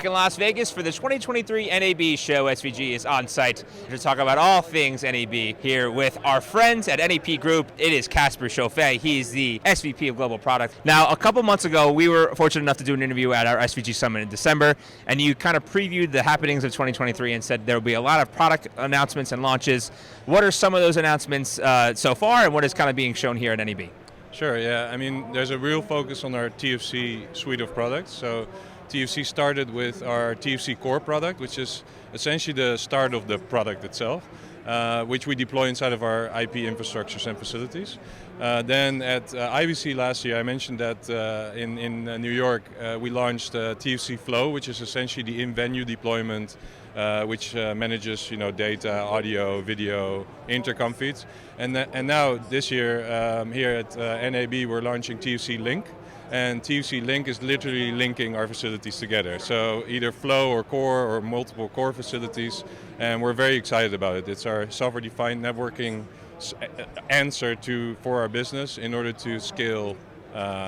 back in Las Vegas for the 2023 NAB Show. SVG is on site to talk about all things NAB here with our friends at NEP Group. It is Casper Choffat. He's the SVP of Global Product. Now, a couple months ago, we were fortunate enough to do an interview at our SVG Summit in December, and you kind of previewed the happenings of 2023 and said there will be a lot of product announcements and launches. What are some of those announcements so far, and what is kind of being shown here at NAB? Sure, yeah. I mean, there's a real focus on our TFC suite of products. So TFC started with our TFC core product, which is essentially the start of the product itself, which we deploy inside of our IP infrastructures and facilities. Then at IBC last year, I mentioned that in New York, we launched TFC Flow, which is essentially the in-venue deployment, which manages data, audio, video, intercom feeds. And now this year here at NAB, we're launching TFC Link. And TFC Link is literally linking our facilities together. So either Flow or Core or multiple Core facilities, and we're very excited about it. It's our software-defined networking answer for our business in order to scale, the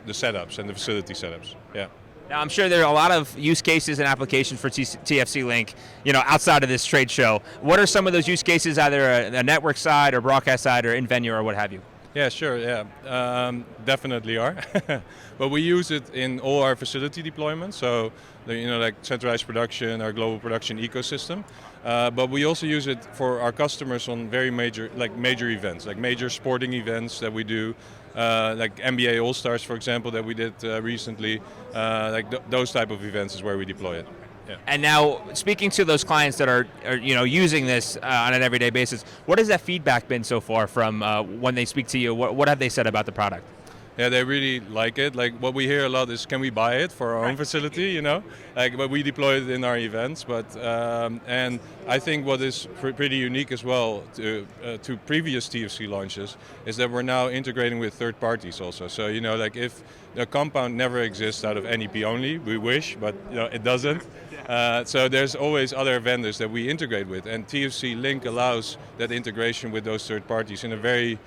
setups and the facility setups. Yeah. Now, I'm sure there are a lot of use cases and applications for TFC Link, outside of this trade show. What are some of those use cases, either a network side or broadcast side or in-venue or what have you? Yeah, sure, yeah. Definitely are. But we use it in all our facility deployments, so like centralized production, our global production ecosystem. But we also use it for our customers on very major events, like major sporting events that we do, like NBA All-Stars, for example, that we did recently. Those type of events is where we deploy it. Yeah. And now, speaking to those clients that are using this on an everyday basis, what has that feedback been so far from when they speak to you? What have they said about the product? Yeah, they really like it. Like what we hear a lot is, can we buy it for our own facility? But we deploy it in our events. But and I think what is pretty unique as well to previous TFC launches is that we're now integrating with third parties also. So if the compound never exists out of NEP only, we wish, but it doesn't. So there's always other vendors that we integrate with, and TFC Link allows that integration with those third parties in a very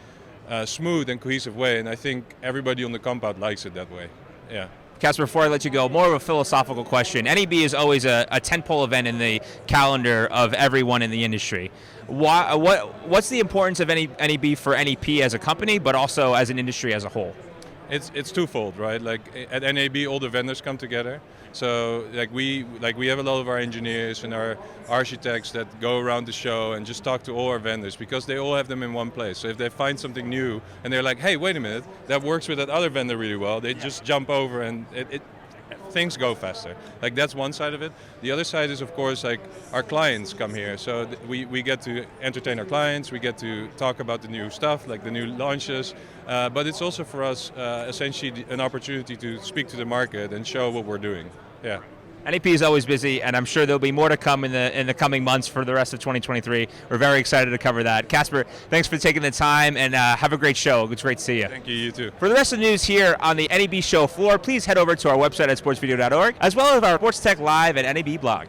smooth and cohesive way, and I think everybody on the compound likes it that way. Yeah. Casper, before I let you go, more of a philosophical question. NEB is always a tentpole event in the calendar of everyone in the industry. What's the importance of NEB for NEP as a company, but also as an industry as a whole? It's twofold, right? Like at NAB, all the vendors come together. So we have a lot of our engineers and our architects that go around the show and just talk to all our vendors because they all have them in one place. So if they find something new and they're like, hey, wait a minute, that works with that other vendor really well, they just jump over and things go faster. That's one side of it. The other side is, of course, our clients come here. So we get to entertain our clients, we get to talk about the new stuff, like the new launches, but it's also for us essentially an opportunity to speak to the market and show what we're doing. Yeah. NEP is always busy, and I'm sure there'll be more to come in the coming months for the rest of 2023. We're very excited to cover that. Casper, thanks for taking the time, and have a great show. It's great to see you. Thank you, you too. For the rest of the news here on the NAB Show floor, please head over to our website at sportsvideo.org, as well as our Sports Tech Live at NAB blog.